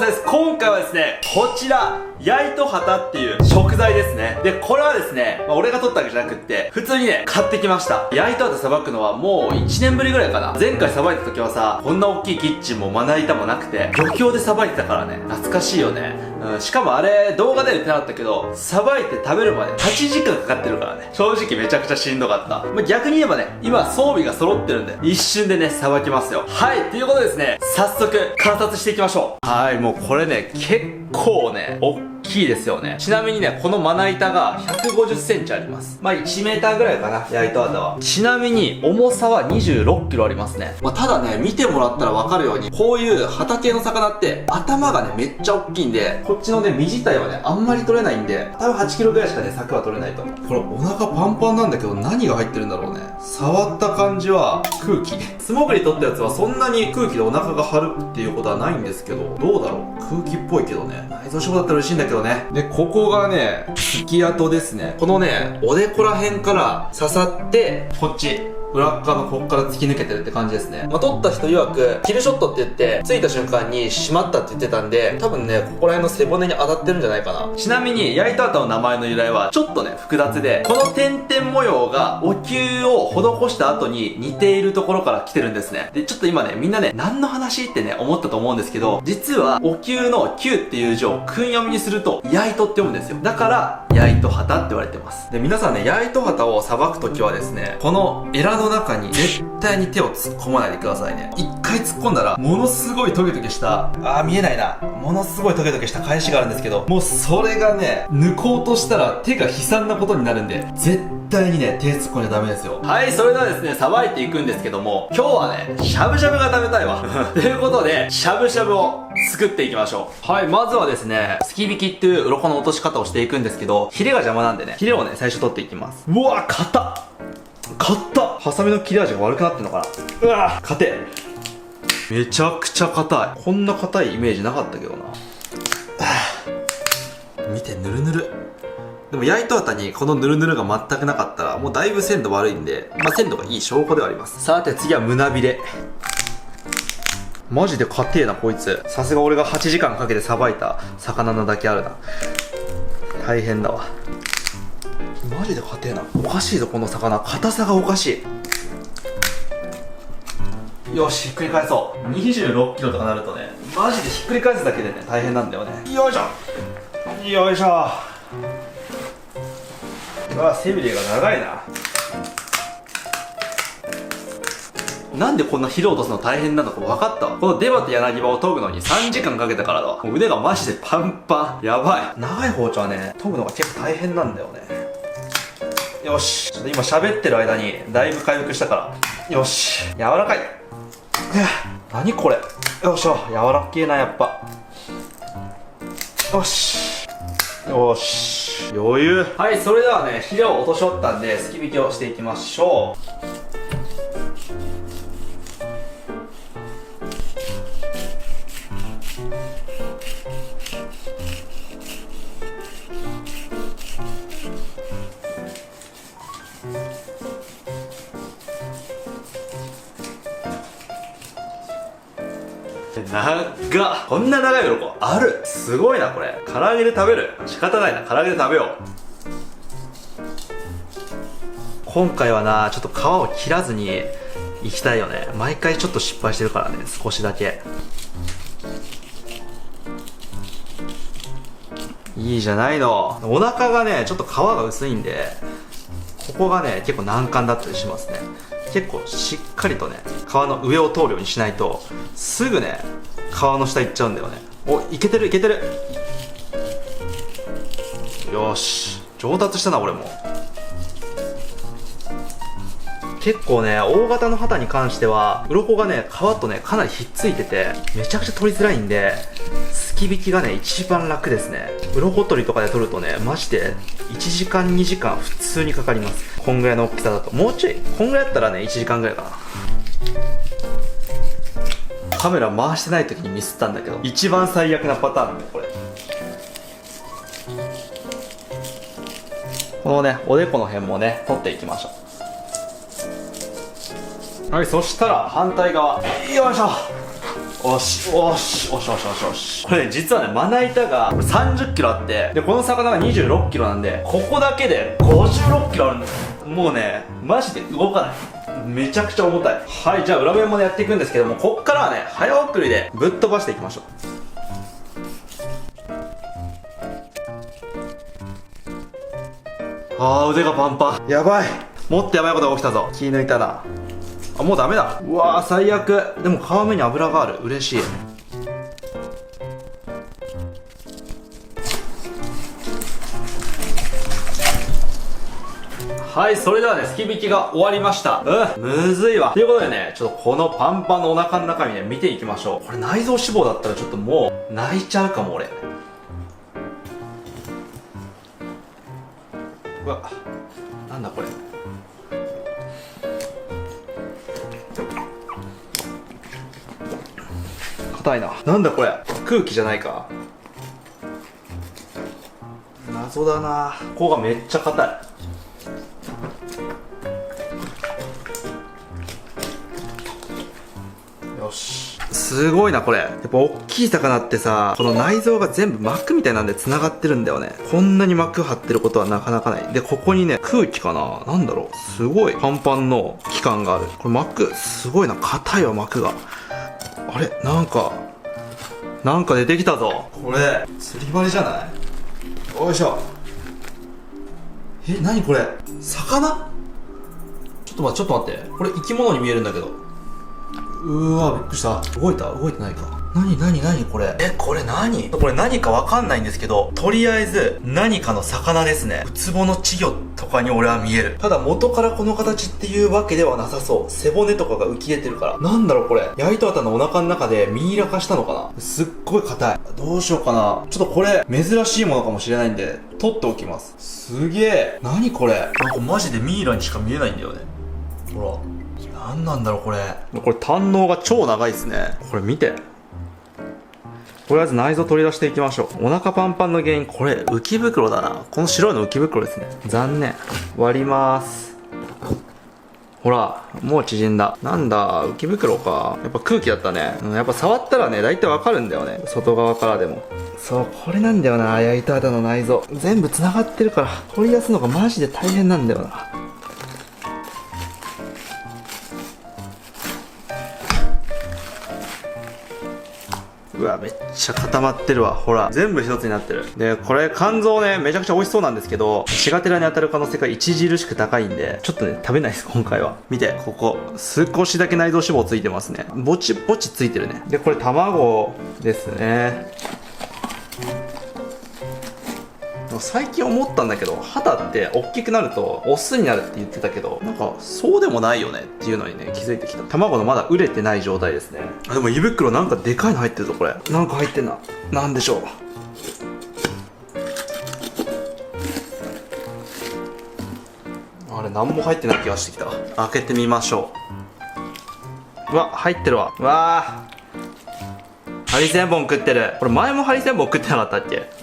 せです。今回はですね、こちら、焼いと旗っていう食材ですね。で、これはですね、俺が取ったわけじゃなくって、普通にね、買ってきました。焼いと旗さばくのはもう1年ぶりぐらいかな。前回さばいた時はさ、こんな大きいキッチンもまな板もなくて、漁協でさばいてたからね、懐かしいよね。しかもあれ、動画では言ってなかったけど、さばいて食べるまで8時間かかってるからね。正直めちゃくちゃしんどかった。逆に言えばね、今装備が揃ってるんで、一瞬でね、さばきますよ。はい、ということでですね、早速観察していきましょう。はい、もうこれね、結構ね、大きいですよね。ちなみにね、このまな板が150センチあります。1メーターぐらいかな、焼いと旗は。ちなみに、重さは26キロありますね。ただね、見てもらったらわかるように、こういう旗系の魚って、頭がね、めっちゃ大きいんで、こっちのね、身自体はね、あんまり取れないんで、多分8キロぐらいしかね、柵は取れないと思う。これ、お腹パンパンなんだけど、何が入ってるんだろうね。触った感じは、空気。素潜り取ったやつはそんなに空気でお腹が張るっていうことはないんですけど、どうだろう。空気っぽいけどね。内臓脂肪だったら嬉しいんだけどね。で、ここがね、突き跡ですね。このね、おでこら辺から刺さって、こっち。裏っ側のこっから突き抜けてるって感じですね。撮った人曰く、キルショットって言って、着いた瞬間に閉まったって言ってたんで、多分ね、ここら辺の背骨に当たってるんじゃないかな。ちなみに、焼いと旗の名前の由来は、ちょっとね、複雑で、この点々模様が、お灸を施した後に似ているところから来てるんですね。で、ちょっと今ね、みんなね、何の話ってね、思ったと思うんですけど、実は、お灸の灸っていう字を訓読みにすると、焼いとって読むんですよ。だから、焼いと旗って言われてます。で、皆さんね、焼いと旗をさばくときはですね、このエラの中に絶対に手を突っ込まないでくださいね。一回突っ込んだら、ものすごいトゲトゲした、見えないな。ものすごいトゲトゲした返しがあるんですけど、もうそれがね、抜こうとしたら手が悲惨なことになるんで、絶対にね、手突っ込んじゃダメですよ。はい、それではですね、さばいていくんですけども、今日はね、しゃぶしゃぶが食べたいわ。ということで、しゃぶしゃぶを作っていきましょう。はい、まずはですね、すき引きっていう鱗の落とし方をしていくんですけど、ヒレが邪魔なんでね、ヒレをね、最初取っていきます。うわ、硬っハサミの切れ味が悪くなってんのかな。うわ硬え。めちゃくちゃ硬い。こんな硬いイメージなかったけどな。見て、ぬるぬる。でも焼いと旗にこのぬるぬるが全くなかったら、もうだいぶ鮮度悪いんで、鮮度がいい証拠ではあります。さて次は胸びれ。マジで硬えなこいつ。さすが俺が8時間かけてさばいた魚なだけあるな。大変だわ。マジで硬えな。おかしいぞこの魚。硬さがおかしい。よし、ひっくり返そう。26キロとかなるとね、マジでひっくり返すだけでね、大変なんだよね。よいしょよいしょ。うわ、背びれが長いな。なんでこんなヒレ落とすの大変なのか分かったわ。このデバと柳葉を研ぐのに3時間かけたからだわ。もう腕がマジでパンパン。やばい。長い包丁はね、研ぐのが結構大変なんだよね。よし。ちょっと今喋ってる間にだいぶ回復したから。よし。柔らかい。何これ。よいしょ。柔らけえな、やっぱ。よし。よし。余裕。はい、それではね、ヒレを落とし終わったんで、すき引きをしていきましょう。長っ。こんな長い鱗ある。すごいなこれ。唐揚げで食べる。仕方ないな、唐揚げで食べよう。今回はな、ちょっと皮を切らずにいきたいよね。毎回ちょっと失敗してるからね、少しだけ。いいじゃないの。お腹がね、ちょっと皮が薄いんで、ここがね、結構難関だったりしますね。結構しっかりとね、皮の上を通るようにしないと、すぐね、皮の下行っちゃうんだよね。お、いけてるいけてる。よし、上達したな俺も。結構ね、大型の旗に関しては、鱗がね、皮とね、かなりひっついてて、めちゃくちゃ取りづらいんで、すき引きがね、一番楽ですね。鱗取りとかで取るとね、マジで、1時間2時間普通にかかります。こんぐらいの大きさだと。もうちょい、こんぐらいだったらね、1時間ぐらいかな。カメラ回してない時にミスったんだけど、一番最悪なパターンね、これ。このね、おでこの辺もね、取っていきましょう。はい、そしたら反対側。よいしょ。おしおしおしおしおしおし。これね、実はね、まな板が30キロあって、でこの魚が26キロなんで、ここだけで56キロあるんです。もうね、マジで動かない。めちゃくちゃ重たい。はい、じゃあ裏面もやっていくんですけども、こっからはね、早送りでぶっ飛ばしていきましょう。腕がパンパン。やばい、もっとやばいことが起きたぞ。気抜いたな。もうダメだ。うわー、最悪。でも皮目に油がある。嬉しい。はい、それではね、すき引きが終わりました。むずいわ。ということでね、ちょっとこのパンパンのお腹の中身ね、見ていきましょう。これ内臓脂肪だったらちょっともう、泣いちゃうかも、俺。うわ、なんだこれ。硬いな。なんだこれ。空気じゃないか。謎だな。ここがめっちゃ硬い。よし。すごいなこれ。やっぱ大きい魚ってさ、この内臓が全部膜みたいなんで繋がってるんだよね。こんなに膜張ってることはなかなかない。で、ここにね、空気かな、なんだろう、すごいパンパンの器官がある。これ膜すごいな。硬いわ、膜が。あれ、なんか出てきたぞ。これ釣り針じゃない？よいしょ。何これ、魚？ちょっと待って。これ生き物に見えるんだけど。うわ、びっくりした。動いてないか。何これ。これ何？これ何かわかんないんですけど、とりあえず何かの魚ですね。ウツボの稚魚とかに俺は見える。ただ元からこの形っていうわけではなさそう。背骨とかが浮き出てるから。なんだろうこれ。ヤイトハタのお腹の中でミイラ化したのかな。すっごい硬い。どうしようかな。ちょっとこれ珍しいものかもしれないんで取っておきます。すげえ。何これ。なんかマジでミイラにしか見えないんだよね。ほら、何なんだろうこれ。これ胆のうが超長いですね。これ見て。とりあえず内臓取り出していきましょう。お腹パンパンの原因、これ浮き袋だな。この白いの浮き袋ですね。残念。割ります。ほら、もう縮んだ。なんだ、浮き袋か。やっぱ空気だったね。やっぱ触ったらね、大体わかるんだよね。外側からでも。そう、これなんだよな、ヤイトハタの内臓。全部繋がってるから、取り出すのがマジで大変なんだよな。うわ、めっちゃ固まってるわ。ほら、全部一つになってる。で、これ肝臓ね、めちゃくちゃ美味しそうなんですけど、シガテラに当たる可能性が著しく高いんで、ちょっとね、食べないです、今回は。見て、ここ、少しだけ内臓脂肪ついてますね。ぼちぼちついてるね。で、これ卵ですね。最近思ったんだけど、肌って大きくなるとオスになるって言ってたけど、なんかそうでもないよねっていうのにね、気づいてきた。卵のまだ熟れてない状態ですね。でも胃袋なんかでかいの入ってるぞ。これなんか入ってんな。なんでしょう。あれ、何も入ってない気がしてきた。開けてみましょう。うわ、入ってるわ。うわー、ハリセンボン食ってる。これ前もハリセンボン食ってなかったっけ。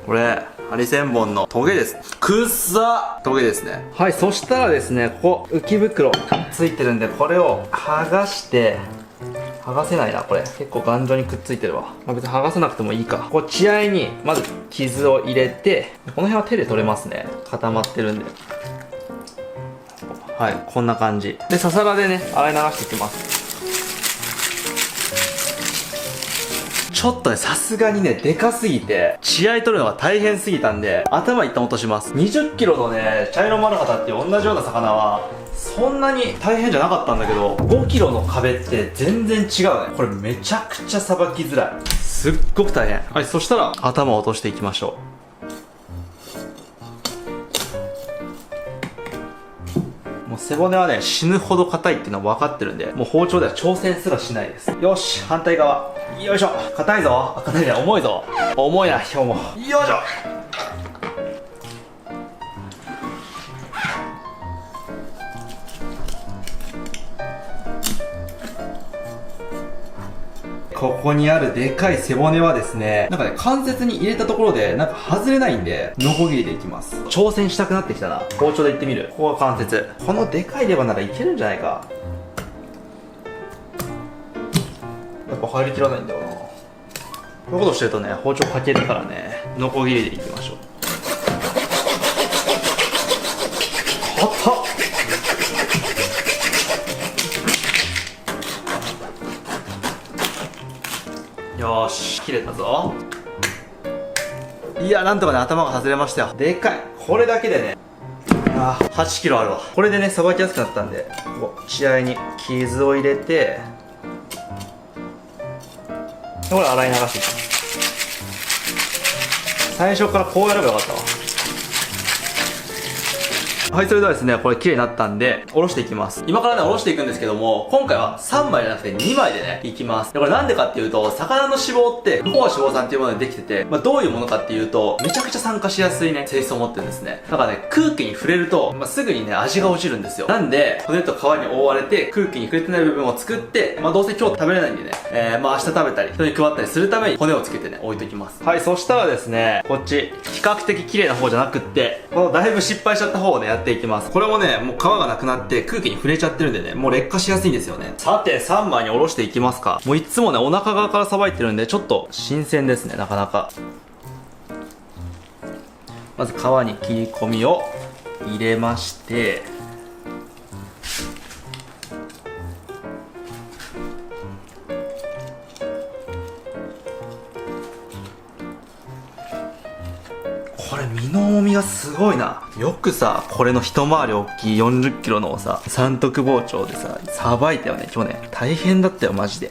これハリセンボンのトゲです。くっさトゲですね。はい、そしたらですね、ここ浮き袋ついてるんで、これを剥がして、剥がせないなこれ。結構頑丈にくっついてるわ。まあ、別に剥がさなくてもいいか。こう血合いにまず傷を入れて、この辺は手で取れますね。固まってるんで。はい、こんな感じで、ささらでね、洗い流していきます。ちょっとね、さすがにね、でかすぎて、血合い取るのが大変すぎたんで、頭一旦落とします。20キロのね、茶色丸肌っていう同じような魚は、そんなに大変じゃなかったんだけど、5キロの壁って全然違うね。これめちゃくちゃさばきづらい。すっごく大変。はい、そしたら、頭を落としていきましょう。もう背骨はね、死ぬほど硬いっていうのは分かってるんで、もう包丁では挑戦すらしないです。よし、反対側。よいしょ。硬いぞ。硬いね。重いぞ。重いな、今日も。よいしょ。ここにあるでかい背骨はですね、なんかね、関節に入れたところで、なんか外れないんで、ノコギリでいきます。挑戦したくなってきたな。包丁でいってみる。ここが関節。このでかいレバーならいけるんじゃないか。入りきらないんだよな。こういうことしてるとね、包丁かけるからね、ノコギリでいきましょう。硬っ。よーし、切れたぞ。いや、なんとかね、頭が外れましたよ。でかい。これだけでね、8キロあるわ。これでね、さばきやすくなったんで、ここ血合いに傷を入れて、これ洗い流していきます。最初からこうやればよかったわ。はい、それではですね、これ綺麗になったんで、おろしていきます。今からね、おろしていくんですけども、今回は3枚じゃなくて2枚でね、いきます。で、これなんでかっていうと、魚の脂肪って、不飽和脂肪酸っていうものでできてて、どういうものかっていうと、めちゃくちゃ酸化しやすいね、性質を持ってるんですね。だからね、空気に触れると、すぐにね、味が落ちるんですよ。なんで、骨と皮に覆われて、空気に触れてない部分を作って、どうせ今日食べれないんでね、明日食べたり、人に配ったりするために骨をつけてね、置いときます。はい、そしたらですね、こっち、比較的綺麗な方じゃなくって、このだいぶ失敗しちゃった方をね、やっていきます。これもね、もう皮がなくなって空気に触れちゃってるんでね、もう劣化しやすいんですよね。さて、3枚におろしていきますか。もういつもね、お腹側からさばいてるんで、ちょっと新鮮ですね、なかなか。まず皮に切り込みを入れまして、これ身の重みがすごいな。よくさ、これの一回り大きい40キロのをさ、三徳包丁でさ、さばいたよね、去年。大変だったよ、マジで。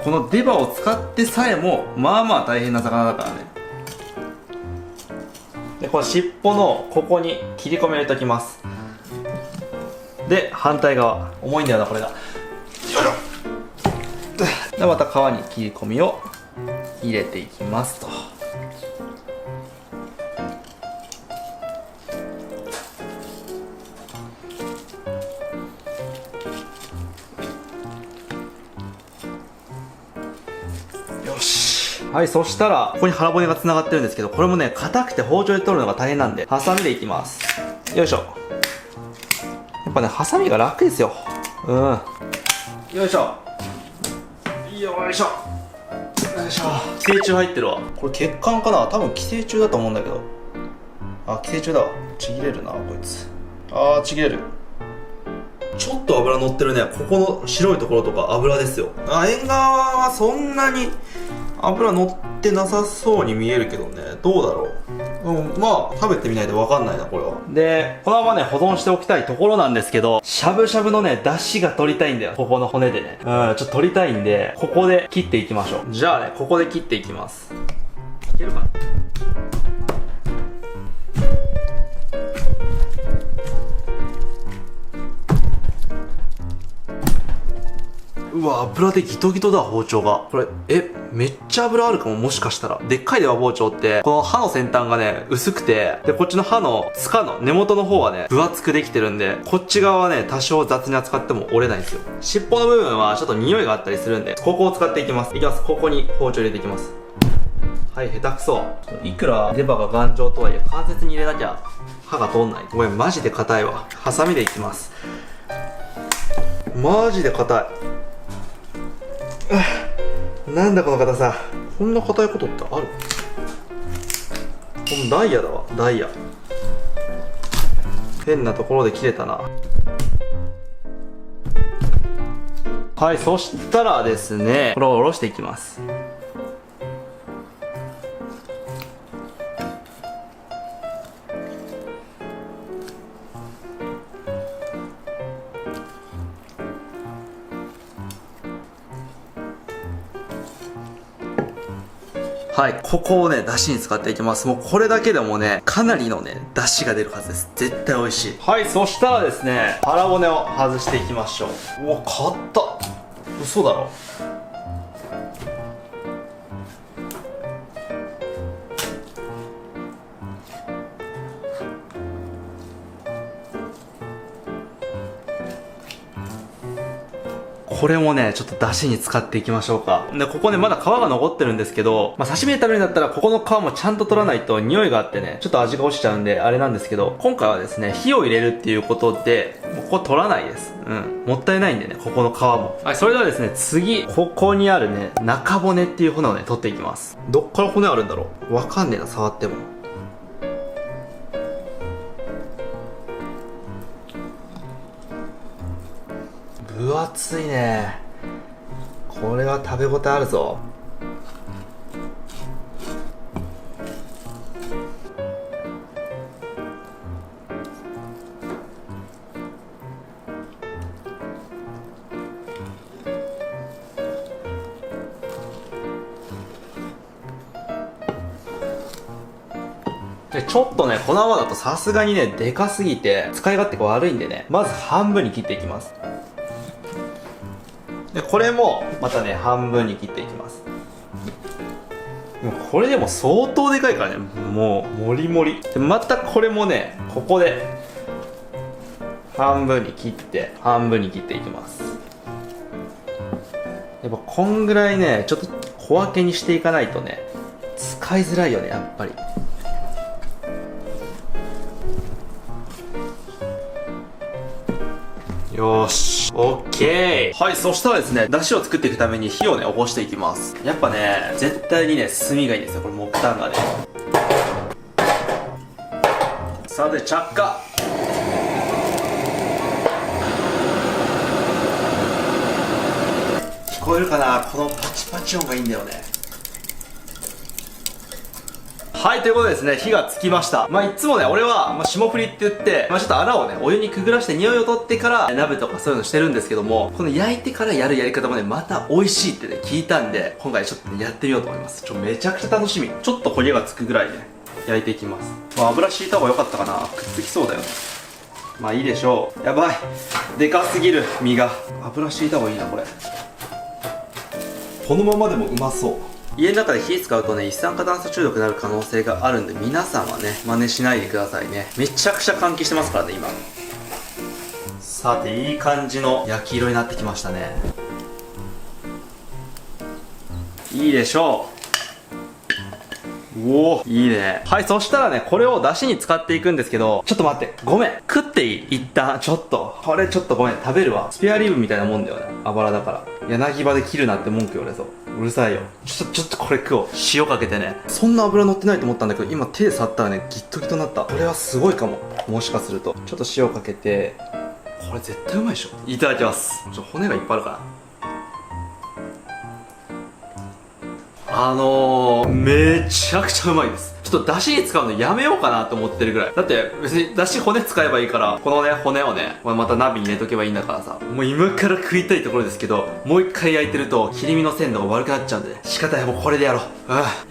この出刃を使ってさえも、まあまあ大変な魚だからね。で、この尻尾のここに切り込みを入れておきます。で、反対側。重いんだよな、これが。よいしょ。で、また皮に切り込みを入れていきますと。よし。はい、そしたら、ここに腹骨が繋がってるんですけど、これもね、硬くて包丁で取るのが大変なんで、ハサミでいきます。よいしょ。やっぱね、ハサミが楽ですよ。よいしょ。よいしょ。よいしょ。寄生虫入ってるわ。これ血管かな？多分寄生虫だと思うんだけど。あ、寄生虫だわ。ちぎれるな、こいつ。ちぎれる。ちょっと油乗ってるね。ここの白いところとか油ですよ。縁側はそんなに油乗ってなさそうに見えるけどね。どうだろう。まあ、食べてみないとわかんないな、これは。で、このままね、保存しておきたいところなんですけど、しゃぶしゃぶのね、出汁が取りたいんだよ。ここの骨でね。ちょっと取りたいんで、ここで切っていきましょう。じゃあね、ここで切っていきます。いけるかな？うわ、油でギトギトだ、包丁が。これ、めっちゃ油あるかも、もしかしたら。でっかい出刃包丁って、この刃の先端がね、薄くて、で、こっちの刃の塚の根元の方はね、分厚くできてるんで、こっち側はね、多少雑に扱っても折れないんですよ。尻尾の部分はちょっと匂いがあったりするんで、ここを使っていきます。いきます。ここに包丁入れていきます。はい、下手くそ。いくら出刃が頑丈とはいえ、関節に入れなきゃ刃が通んない。ごめん、マジで硬いわ。ハサミでいきます。マジで硬い。なんだこの硬さ。こんな硬いことってある？このダイヤだわ、ダイヤ。変なところで切れたな。はい、そしたらですね、これを下ろしていきます。はい、ここをね、出汁に使っていきます。もうこれだけでもね、かなりのね、出汁が出るはずです。絶対美味しい。はい、そしたらですね、腹骨を外していきましょう。うわ、硬っ。嘘だろ。ここれもね、ちょっと出汁に使っていきましょうか。で、ここね、まだ皮が残ってるんですけど、まあ、刺身で食べるんだったら、ここの皮もちゃんと取らないと匂いがあってね、ちょっと味が落ちちゃうんで、あれなんですけど、今回はですね、火を入れるっていうことで、もうここ取らないです。うん。もったいないんでね、ここの皮も。はい、それではですね、次、ここにあるね、中骨っていう骨をね、取っていきます。どっから骨あるんだろう？わかんねえな、触っても。分厚いね。これは食べ応えあるぞ。でちょっとね、このままだとさすがにね、でかすぎて使い勝手が悪いんでね、まず半分に切っていきます。でこれもまたね、半分に切っていきます。もうこれでも相当でかいからね、もうもりもりで、またこれもね、ここで半分に切って半分に切っていきます。やっぱこんぐらいね、ちょっと小分けにしていかないとね、使いづらいよね、やっぱり。よーし、オッケー。はい、そしたらですね、出汁を作っていくために火をね、起こしていきます。やっぱね、絶対にね、炭がいいんですよ、これ木炭がね。さて、着火。聞こえるかな？このパチパチ音がいいんだよね。はい、ということでですね、火がつきました。まあ、いつもね、俺は、霜降りって言って、ちょっと穴をね、お湯にくぐらして匂いを取ってから、鍋とかそういうのしてるんですけども、この焼いてからやるやり方もね、また美味しいってね、聞いたんで、今回ちょっとね、やってみようと思います。めちゃくちゃ楽しみ。ちょっと焦げがつくぐらいね、焼いていきます。まあ、油敷いた方が良かったかな。くっつきそうだよね。まあ、いいでしょう。やばい。でかすぎる、身が。油敷いた方がいいな、これ。このままでもうまそう。家の中で火使うとね、一酸化炭素中毒になる可能性があるんで、皆さんはね、真似しないでくださいね。めちゃくちゃ換気してますからね、今。さて、いい感じの焼き色になってきましたね。いいでしょう。おお、いいね。はい、そしたらね、これを出汁に使っていくんですけど、ちょっと待って、ごめん。食っていい？一旦、ちょっと。これちょっとごめん、食べるわ。スペアリブみたいなもんだよね。あばらだから。柳葉で切るなって文句言われそう。うるさいよ。ちょっとこれ食おう。塩かけてね。そんな油乗ってないと思ったんだけど、今手触ったらね、ギットギトになった。これはすごいかも。もしかすると。ちょっと塩かけて、これ絶対うまいでしょ。いただきます。骨がいっぱいあるから。めちゃくちゃうまいです。ちょっと出汁に使うのやめようかなと思ってるぐらい。だって別に出汁骨使えばいいから、このね、骨をね、また鍋に入れとけばいいんだからさ。もう今から食いたいところですけど、もう一回焼いてると切り身の鮮度が悪くなっちゃうんで、ね、仕方ない、もうこれでやろう。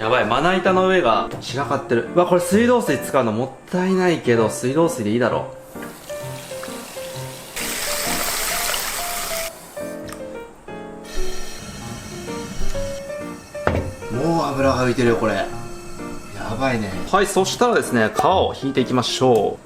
やばい、まな板の上が散らかってる。これ水道水使うのもったいないけど、水道水でいいだろう。もう油が浮いてるよ、これ。やばいね。はい、そしたらですね、皮を引いていきましょ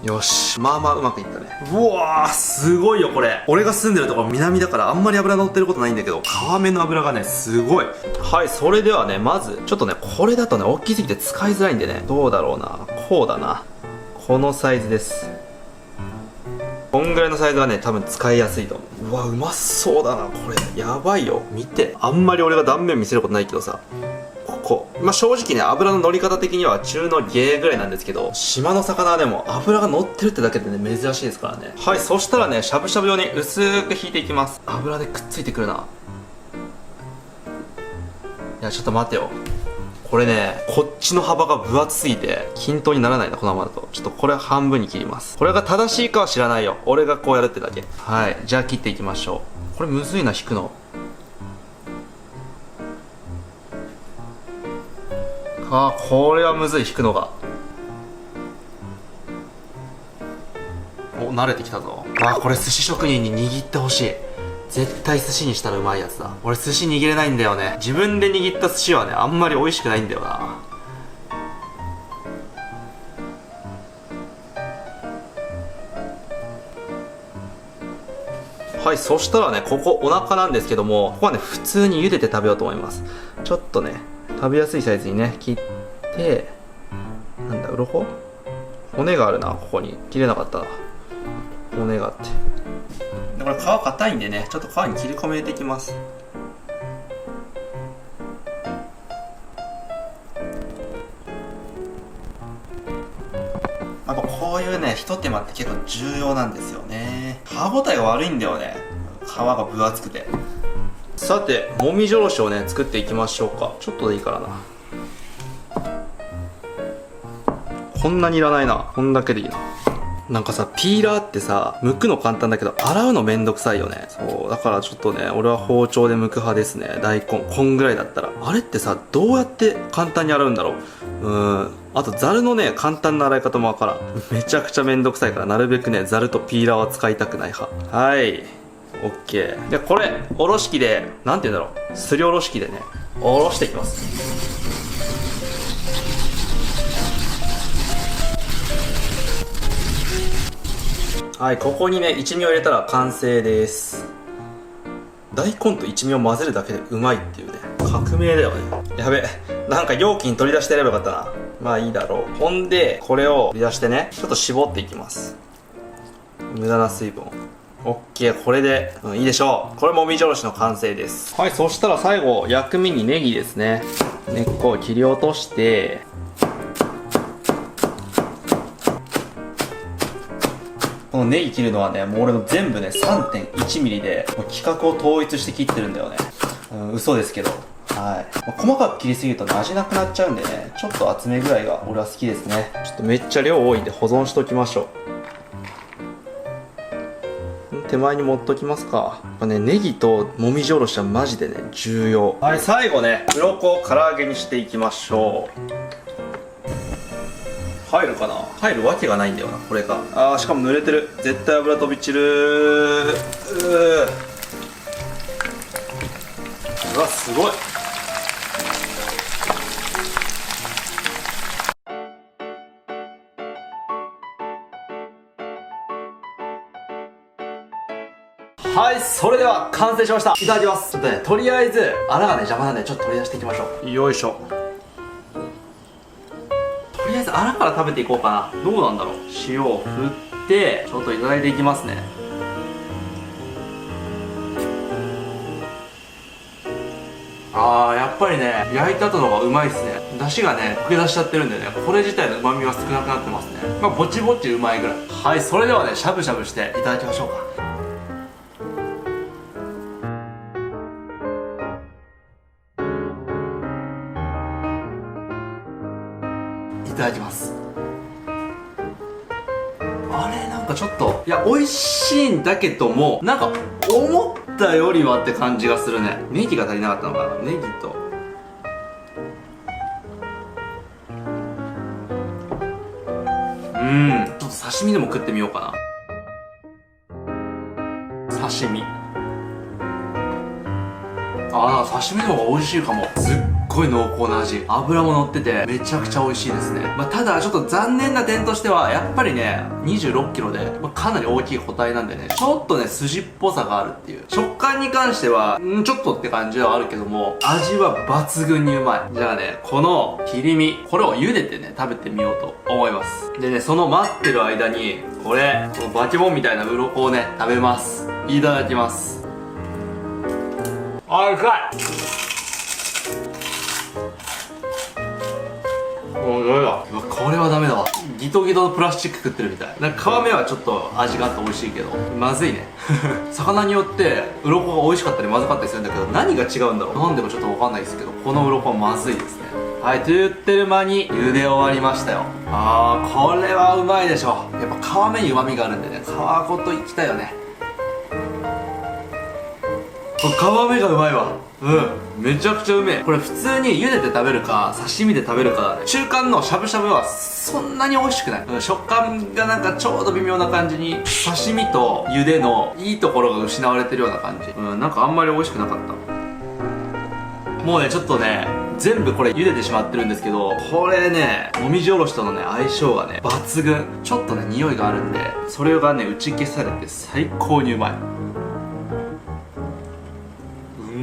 う。よし、まあまあうまくいったね。うわー、すごいよこれ。俺が住んでるところ南だからあんまり油乗ってることないんだけど、皮目の油がね、すごい。はい、それではね、まずちょっとね、これだとね、大きすぎて使いづらいんでね、どうだろうな。こうだな。このサイズです。こんぐらいのサイズがね、多分使いやすいと思う。うわ、うまそうだな、これ。やばいよ。見て。あんまり俺が断面見せることないけどさ。ここ。正直ね、油の乗り方的には中の下ぐらいなんですけど、島の魚でも油が乗ってるってだけでね、珍しいですからね。はい、そしたらね、しゃぶしゃぶ用に薄く引いていきます。油でくっついてくるな。いや、ちょっと待てよ。これね、こっちの幅が分厚すぎて均等にならないな、このままだと。ちょっとこれ半分に切ります。これが正しいかは知らないよ。俺がこうやるってだけ。はい、じゃあ切っていきましょう。これむずいな、引くの。これはむずい、引くのが。お、慣れてきたぞ。これ寿司職人に握ってほしい。絶対寿司にしたらうまいやつだ。俺寿司握れないんだよね。自分で握った寿司はね、あんまり美味しくないんだよな。はい、そしたらね、ここお腹なんですけども、ここはね、普通に茹でて食べようと思います。ちょっとね、食べやすいサイズにね、切って、なんだ、鱗？骨があるな、ここに。切れなかったな。骨があって。でこれ皮硬いんでね、ちょっと皮に切り込み入れていきます。やっぱこういうね、ひと手間って結構重要なんですよね。歯応えが悪いんだよね。皮が分厚くて。さて、もみじおろしをね、作っていきましょうか。ちょっとでいいからな。こんなにいらないな。こんだけでいいな。なんかさ、ピーラーってさ、剥くの簡単だけど、洗うのめんどくさいよね。そう。だからちょっとね、俺は包丁で剥く派ですね。大根。こんぐらいだったら。あれってさ、どうやって簡単に洗うんだろう。あと、ザルのね、簡単な洗い方もわからん。めちゃくちゃめんどくさいから、なるべくね、ザルとピーラーは使いたくない派。はい。オッケー。で、これ、おろし器で、なんて言うんだろう。すりおろし器でね、おろしていきます。はい、ここにね、一味を入れたら完成です。大根と一味を混ぜるだけでうまいっていうね、革命だよね。やべえ、なんか容器に取り出してやればよかったな。まあいいだろう。ほんで、これを取り出してね、ちょっと絞っていきます。無駄な水分を。オッケー、これで、いいでしょう。これもみじおろしの完成です。はい、そしたら最後、薬味にネギですね。根っこを切り落として、このネギ切るのはね、もう俺の全部ね、3.1 ミリで、もう規格を統一して切ってるんだよね。嘘ですけど。はい。細かく切りすぎるとね、味なくなっちゃうんでね、ちょっと厚めぐらいが俺は好きですね。ちょっとめっちゃ量多いんで保存しときましょう。手前に持っときますか。やっぱね、ネギともみじおろしはマジでね、重要。はい、最後ね、鱗を唐揚げにしていきましょう。入るかな。入るわけがないんだよな、これが。しかも濡れてる。絶対油飛び散る。うわ、すごい。はい、それでは完成しました。いただきます。ちょっとね、とりあえず穴がね、邪魔なんでちょっと取り出していきましょう。よいしょ。とりあえず穴から食べていこうかな。どうなんだろう。塩を振ってちょっといただいていきますね。やっぱりね、焼いた後の方がうまいっすね。出汁がね、溶け出しちゃってるんでね、これ自体の旨味は少なくなってますね。まあぼちぼちうまいぐらい。はい、それではね、しゃぶしゃぶしていただきましょうか。いただきます。あれ、なんかちょっと、いや、美味しいんだけども、なんか思ったよりはって感じがするね。ネギが足りなかったのかな。ネギとちょっと刺身でも食ってみようかな。刺身。なんか刺身の方が美味しいかも。すっごい濃厚な味。油も乗っててめちゃくちゃ美味しいですね。ただちょっと残念な点としては、やっぱりね、26キロで、かなり大きい個体なんでね、ちょっとね、筋っぽさがあるっていう。食感に関しては、ちょっとって感じはあるけども、味は抜群にうまい。じゃあね、この切り身、これを茹でてね、食べてみようと思います。でね、その待ってる間に、このバケモンみたいな鱗をね、食べます。いただきます。うまい。これはダメだわ。ギトギトのプラスチック食ってるみたい。なんか皮目はちょっと味があって美味しいけど、まずいね。魚によって鱗が美味しかったりまずかったりするんだけど、何が違うんだろう。なんでもちょっとわかんないですけど、この鱗はまずいですね。はい、と言ってる間に茹で終わりましたよ。これはうまいでしょ。やっぱ皮目に旨味があるんでね、皮ごといきたいよね。皮目がうまいわ。めちゃくちゃうめえ。これ普通に茹でて食べるか刺身で食べるかだね。中間のしゃぶしゃぶはそんなに美味しくない。食感がなんかちょうど微妙な感じに、刺身と茹でのいいところが失われてるような感じ。なんかあんまり美味しくなかった。もうね、ちょっとね、全部これ茹でてしまってるんですけど、これね、もみじおろしとのね、相性がね、抜群。ちょっとね、匂いがあるんで、それがね、打ち消されて最高にうまい。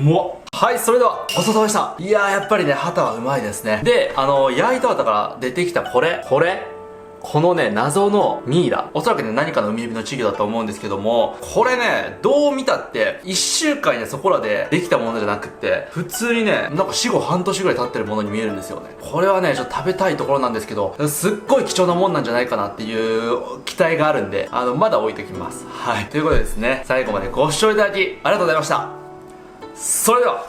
まっ。はい、それでは、ごちそうさまでした。いやー、やっぱりね、ハタはうまいですね。で、焼いたハタから出てきたこのね、謎のミイラ。おそらくね、何かの海エビの稚魚だと思うんですけども、これね、どう見たって、1週間やそこらでできたものじゃなくって、普通にね、なんか死後半年ぐらい経ってるものに見えるんですよね。これはね、ちょっと食べたいところなんですけど、すっごい貴重なもんなんじゃないかなっていう期待があるんで、まだ置いときます。はい。ということでですね、最後までご視聴いただき、ありがとうございました。それでは。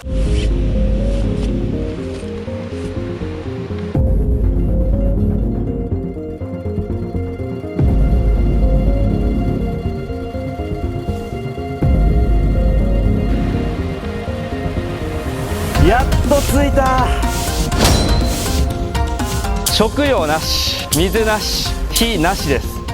やっと着いた。食料なし、水なし、火なしです。